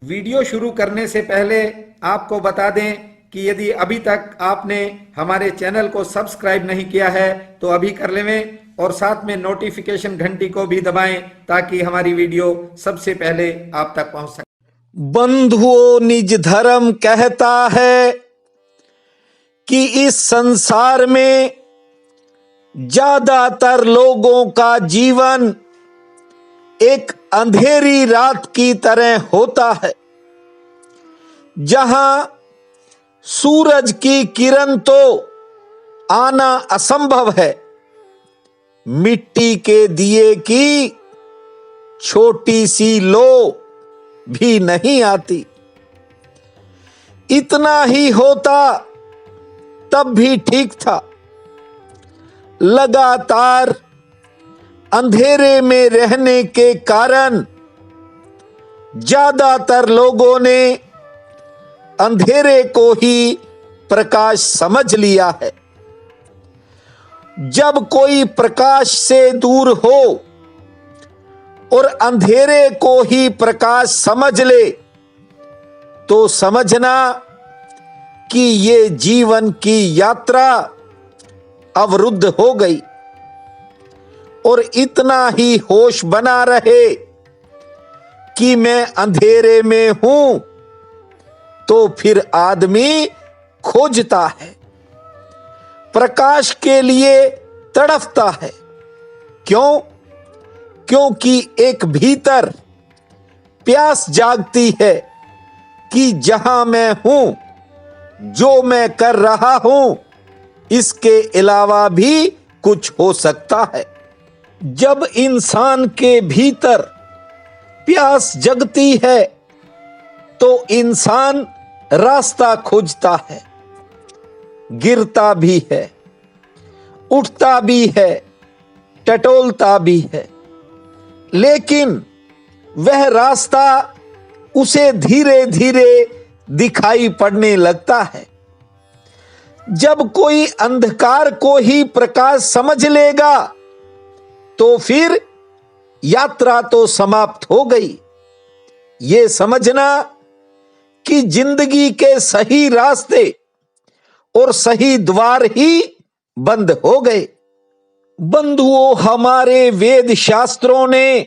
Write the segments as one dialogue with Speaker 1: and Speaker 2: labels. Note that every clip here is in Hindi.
Speaker 1: वीडियो शुरू करने से पहले आपको बता दें कि यदि अभी तक आपने हमारे चैनल को सब्सक्राइब नहीं किया है तो अभी कर लें और साथ में नोटिफिकेशन घंटी को भी दबाएं ताकि हमारी वीडियो सबसे पहले आप तक पहुंच सके।
Speaker 2: बंधुओं, निज धर्म कहता है कि इस संसार में ज्यादातर लोगों का जीवन एक अंधेरी रात की तरह होता है, जहां सूरज की किरण तो आना असंभव है, मिट्टी के दिए की छोटी सी लो भी नहीं आती। इतना ही होता तब भी ठीक था। लगातार अंधेरे में रहने के कारण ज्यादातर लोगों ने अंधेरे को ही प्रकाश समझ लिया है। जब कोई प्रकाश से दूर हो और अंधेरे को ही प्रकाश समझ ले तो समझना कि ये जीवन की यात्रा अवरुद्ध हो गई। और इतना ही होश बना रहे कि मैं अंधेरे में हूं तो फिर आदमी खोजता है, प्रकाश के लिए तड़फता है। क्यों? क्योंकि एक भीतर प्यास जागती है कि जहां मैं हूं, जो मैं कर रहा हूं, इसके अलावा भी कुछ हो सकता है। जब इंसान के भीतर प्यास जगती है तो इंसान रास्ता खोजता है, गिरता भी है, उठता भी है, टटोलता भी है, लेकिन वह रास्ता उसे धीरे धीरे दिखाई पड़ने लगता है। जब कोई अंधकार को ही प्रकाश समझ लेगा तो फिर यात्रा तो समाप्त हो गई। ये समझना कि जिंदगी के सही रास्ते और सही द्वार ही बंद हो गए। बंधुओं, हमारे वेद शास्त्रों ने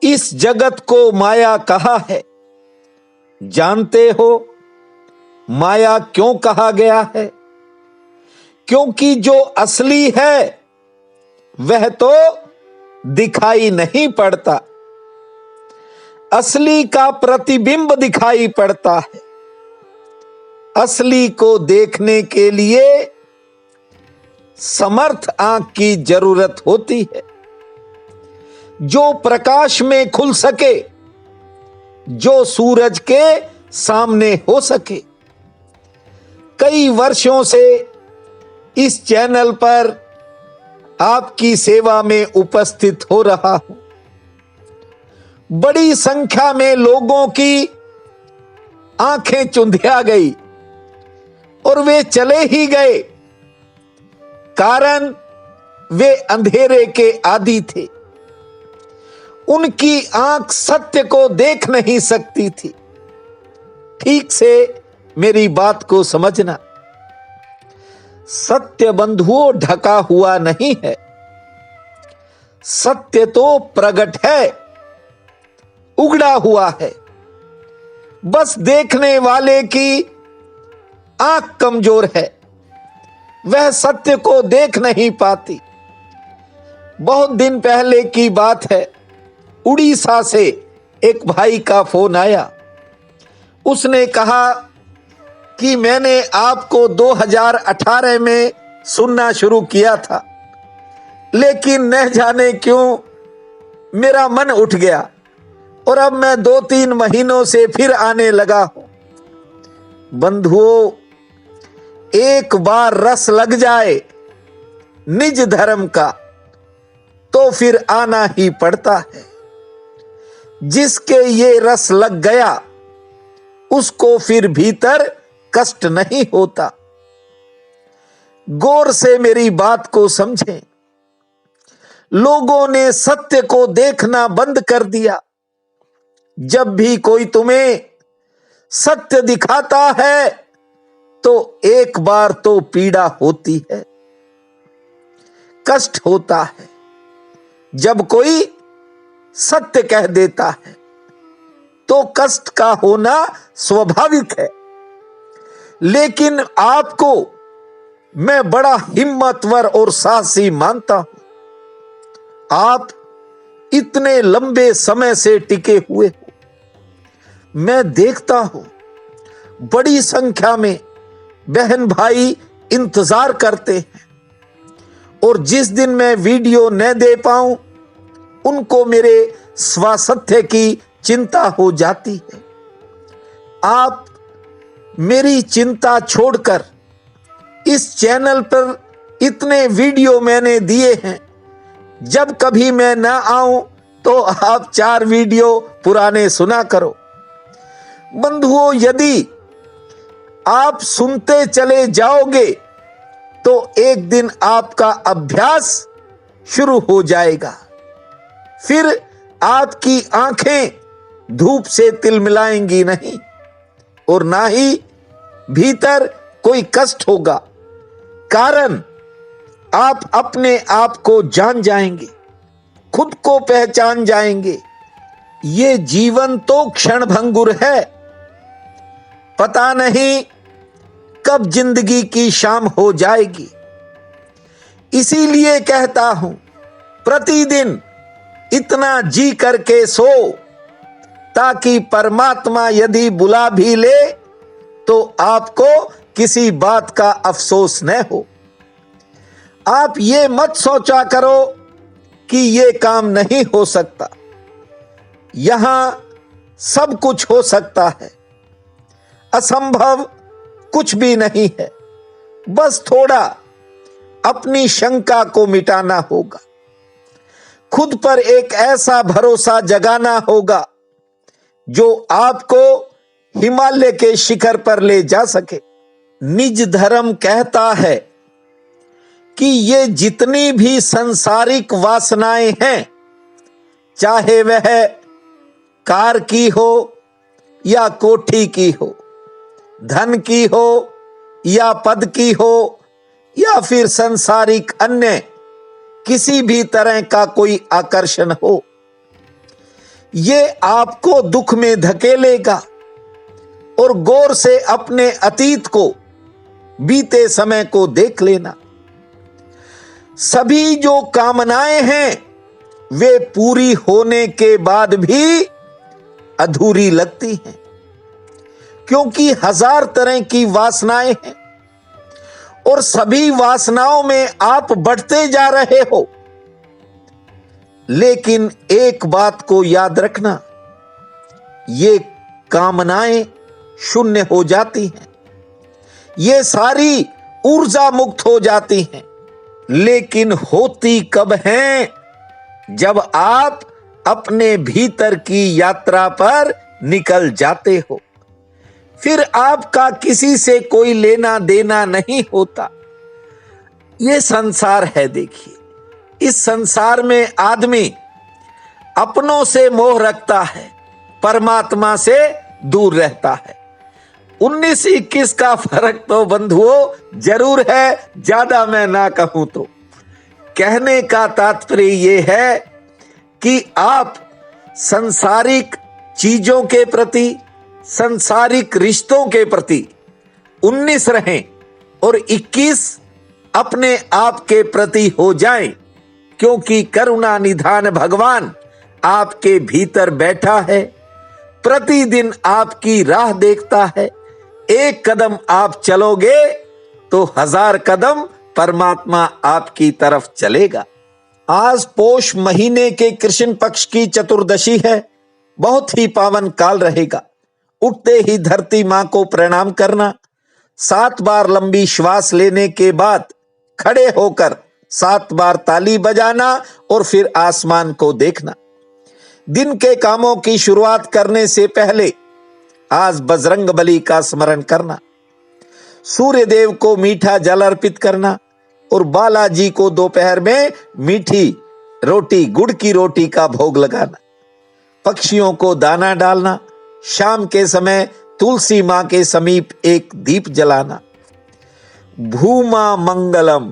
Speaker 2: इस जगत को माया कहा है। जानते हो माया क्यों कहा गया है? क्योंकि जो असली है वह तो दिखाई नहीं पड़ता, असली का प्रतिबिंब दिखाई पड़ता है। असली को देखने के लिए समर्थ आंख की जरूरत होती है, जो प्रकाश में खुल सके, जो सूरज के सामने हो सके। कई वर्षों से इस चैनल पर आपकी सेवा में उपस्थित हो रहा हूं। बड़ी संख्या में लोगों की आंखें चुंधिया गई और वे चले ही गए, कारण वे अंधेरे के आदी थे। उनकी आंख सत्य को देख नहीं सकती थी। ठीक से मेरी बात को समझना। सत्य बंधुओं ढका हुआ नहीं है, सत्य तो प्रकट है, उगड़ा हुआ है। बस देखने वाले की आंख कमजोर है, वह सत्य को देख नहीं पाती। बहुत दिन पहले की बात है, उड़ीसा से एक भाई का फोन आया। उसने कहा कि मैंने आपको 2018 में सुनना शुरू किया था, लेकिन न जाने क्यों मेरा मन उठ गया और अब मैं 2-3 महीनों से फिर आने लगा हूं। बंधुओं, एक बार रस लग जाए निज धर्म का तो फिर आना ही पड़ता है। जिसके ये रस लग गया उसको फिर भीतर कष्ट नहीं होता। गौर से मेरी बात को समझें। लोगों ने सत्य को देखना बंद कर दिया। जब भी कोई तुम्हें सत्य दिखाता है तो एक बार तो पीड़ा होती है, कष्ट होता है। जब कोई सत्य कह देता है तो कष्ट का होना स्वाभाविक है। लेकिन आपको मैं बड़ा हिम्मतवर और साहसी मानता हूं। आप इतने लंबे समय से टिके हुए हो। मैं देखता हूं बड़ी संख्या में बहन भाई इंतजार करते हैं, और जिस दिन मैं वीडियो न दे पाऊं उनको मेरे स्वास्थ्य की चिंता हो जाती है। आप मेरी चिंता छोड़कर इस चैनल पर इतने वीडियो मैंने दिए हैं, जब कभी मैं ना आऊं तो आप 4 वीडियो पुराने सुना करो। बंधुओं, यदि आप सुनते चले जाओगे तो एक दिन आपका अभ्यास शुरू हो जाएगा। फिर आपकी आंखें धूप से तिलमिलाएंगी नहीं, और ना ही भीतर कोई कष्ट होगा, कारण आप अपने आप को जान जाएंगे, खुद को पहचान जाएंगे। ये जीवन तो क्षणभंगुर है, पता नहीं कब जिंदगी की शाम हो जाएगी। इसीलिए कहता हूं, प्रतिदिन इतना जी करके सो, ताकि परमात्मा यदि बुला भी ले तो आपको किसी बात का अफसोस न हो। आप ये मत सोचा करो कि ये काम नहीं हो सकता। यहां सब कुछ हो सकता है, असंभव कुछ भी नहीं है। बस थोड़ा अपनी शंका को मिटाना होगा, खुद पर एक ऐसा भरोसा जगाना होगा जो आपको हिमालय के शिखर पर ले जा सके। निज धर्म कहता है कि ये जितनी भी सांसारिक वासनाएं हैं, चाहे वह कार की हो या कोठी की हो, धन की हो या पद की हो, या फिर सांसारिक अन्य किसी भी तरह का कोई आकर्षण हो, ये आपको दुख में धकेलेगा। और गौर से अपने अतीत को, बीते समय को देख लेना। सभी जो कामनाएं हैं वे पूरी होने के बाद भी अधूरी लगती हैं, क्योंकि 1000 तरह की वासनाएं हैं, और सभी वासनाओं में आप बढ़ते जा रहे हो। लेकिन एक बात को याद रखना, ये कामनाएं शून्य हो जाती हैं, ये सारी ऊर्जा मुक्त हो जाती हैं। लेकिन होती कब हैं? जब आप अपने भीतर की यात्रा पर निकल जाते हो। फिर आपका किसी से कोई लेना देना नहीं होता। ये संसार है। देखिए, इस संसार में आदमी अपनों से मोह रखता है, परमात्मा से दूर रहता है। 19-21 का फर्क तो बंधुओं जरूर है, ज्यादा मैं ना कहूं तो। कहने का तात्पर्य ये है कि आप सांसारिक चीजों के प्रति, सांसारिक रिश्तों के प्रति 19 रहें और 21 अपने आप के प्रति हो जाएं, क्योंकि करुणा निधान भगवान आपके भीतर बैठा है, प्रतिदिन आपकी राह देखता है। एक कदम आप चलोगे तो 1000 कदम परमात्मा आपकी तरफ चलेगा। आज पोष महीने के कृष्ण पक्ष की चतुर्दशी है। बहुत ही पावन काल रहेगा। उठते ही धरती मां को प्रणाम करना, 7 बार लंबी श्वास लेने के बाद खड़े होकर 7 बार ताली बजाना और फिर आसमान को देखना। दिन के कामों की शुरुआत करने से पहले आज बजरंगबली का स्मरण करना, सूर्य देव को मीठा जल अर्पित करना और बालाजी को दोपहर में मीठी रोटी, गुड़ की रोटी का भोग लगाना। पक्षियों को दाना डालना, शाम के समय तुलसी मां के समीप एक दीप जलाना। भूमा मंगलम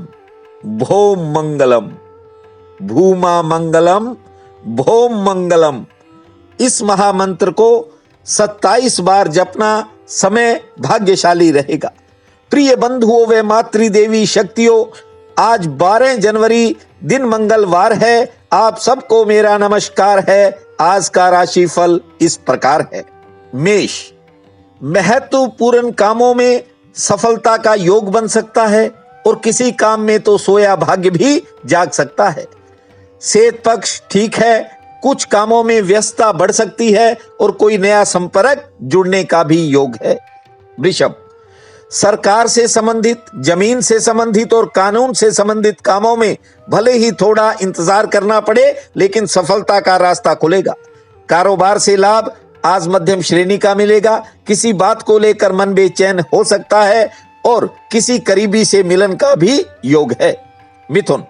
Speaker 2: भोम मंगलम, भूमा मंगलम भोम मंगलम, इस महामंत्र को 27 बार जपना समय भाग्यशाली रहेगा। प्रिय बंधुओं व मातृदेवी शक्तियों, आज 12 जनवरी दिन मंगलवार है। आप सबको मेरा नमस्कार है। आज का राशिफल इस प्रकार है। मेष, महत्वपूर्ण कामों में सफलता का योग बन सकता है और किसी काम में तो सोया भाग्य भी जाग सकता है। सेहत पक्ष ठीक है, कुछ कामों में व्यस्तता बढ़ सकती है और कोई नया संपर्क जुड़ने का भी योग है। वृषभ, सरकार से संबंधित, जमीन से संबंधित और कानून से संबंधित कामों में भले ही थोड़ा इंतजार करना पड़े, लेकिन सफलता का रास्ता खुलेगा। कारोबार से लाभ आज मध्यम श्रेणी का मिलेगा। किसी बात को लेकर मन बेचैन हो सकता है और किसी करीबी से मिलन का भी योग है। मिथुन,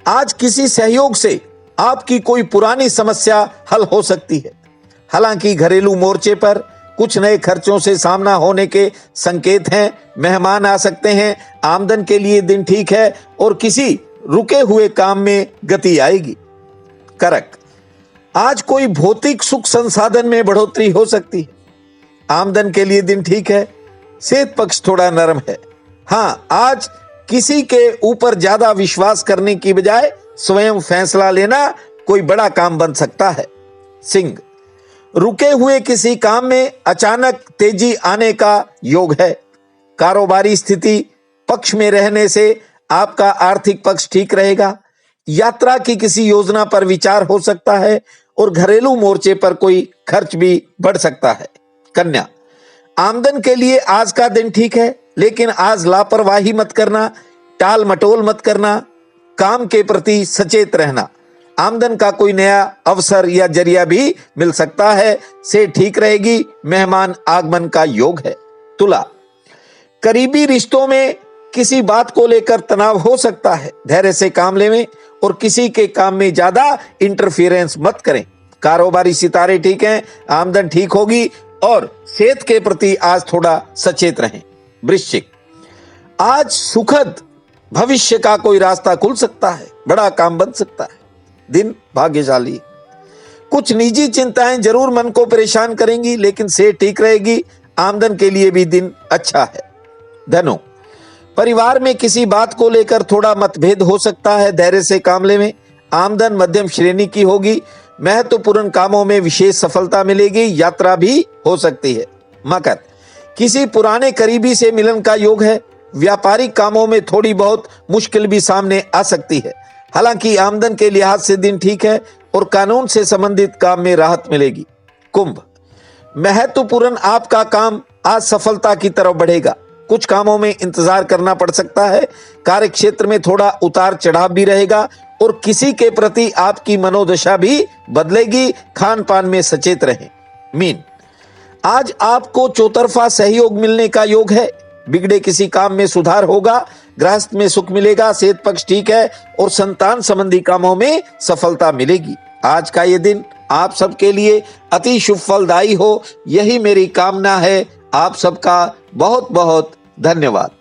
Speaker 2: आज किसी सहयोग से आपकी कोई पुरानी समस्या हल हो सकती है। हालांकि घरेलू मोर्चे पर कुछ नए खर्चों से सामना होने के संकेत हैं। मेहमान आ सकते हैं। आमदन के लिए दिन ठीक है और किसी रुके हुए काम में गति आएगी। करक, आज कोई भौतिक सुख संसाधन में बढ़ोतरी हो सकती है। आमदन के लिए दिन ठीक है। सेहत पक्ष थोड़ा नरम है। हाँ, आज किसी के ऊपर ज्यादा विश्वास करने की बजाय स्वयं फैसला लेना कोई बड़ा काम बन सकता है। सिंह, रुके हुए किसी काम में अचानक तेजी आने का योग है। कारोबारी स्थिति पक्ष में रहने से आपका आर्थिक पक्ष ठीक रहेगा। यात्रा की किसी योजना पर विचार हो सकता है और घरेलू मोर्चे पर कोई खर्च भी बढ़ सकता है। कन्या, आमदन के लिए आज का दिन ठीक है, लेकिन आज लापरवाही मत करना, टाल मटोल मत करना, काम के प्रति सचेत रहना। आमदन का कोई नया अवसर या जरिया भी मिल सकता है। से ठीक रहेगी। मेहमान आगमन का योग है। तुला, करीबी रिश्तों में किसी बात को लेकर तनाव हो सकता है। धैर्य से काम लें और किसी के काम में ज्यादा इंटरफेरेंस मत करें। कारोबारी सितारे ठीक हैं, आमदन ठीक होगी और सेहत के प्रति आज थोड़ा सचेत रहें। वृश्चिक, आज सुखद भविष्य का कोई रास्ता खुल सकता है। बड़ा काम बन सकता है। दिन भाग्यशाली। कुछ निजी चिंताएं जरूर मन को परेशान करेंगी, लेकिन सेहत ठीक रहेगी। आमदन के लिए भी दिन अच्छा है। धनु, परिवार में किसी बात को लेकर थोड़ा मतभेद हो सकता है। धैर्य से काम लें। आमदन मध्यम श्रेणी की होगी। महत्वपूर्ण कामों में विशेष सफलता मिलेगी। यात्रा भी हो सकती है। मकर, किसी पुराने करीबी से मिलन का योग है। व्यापारिक कामों में थोड़ी बहुत मुश्किल भी सामने आ सकती है। हालांकि आमदन के लिहाज से दिन ठीक है और कानून से संबंधित काम में राहत मिलेगी। कुंभ, महत्वपूर्ण आपका काम आज सफलता की तरफ बढ़ेगा। कुछ कामों में इंतजार करना पड़ सकता है। कार्य क्षेत्र में थोड़ा उतार चढ़ाव भी रहेगा और किसी के प्रति आपकी मनोदशा भी बदलेगी। खान पान में सचेत रहें। मीन, आज आपको चौतरफा सहयोग मिलने का योग है। बिगड़े किसी काम में सुधार होगा। गृहस्थ में सुख मिलेगा। सेहत पक्ष ठीक है और संतान संबंधी कामों में सफलता मिलेगी। आज का ये दिन आप सबके लिए अति शुभ फलदायी हो, यही मेरी कामना है। आप सबका बहुत बहुत धन्यवाद।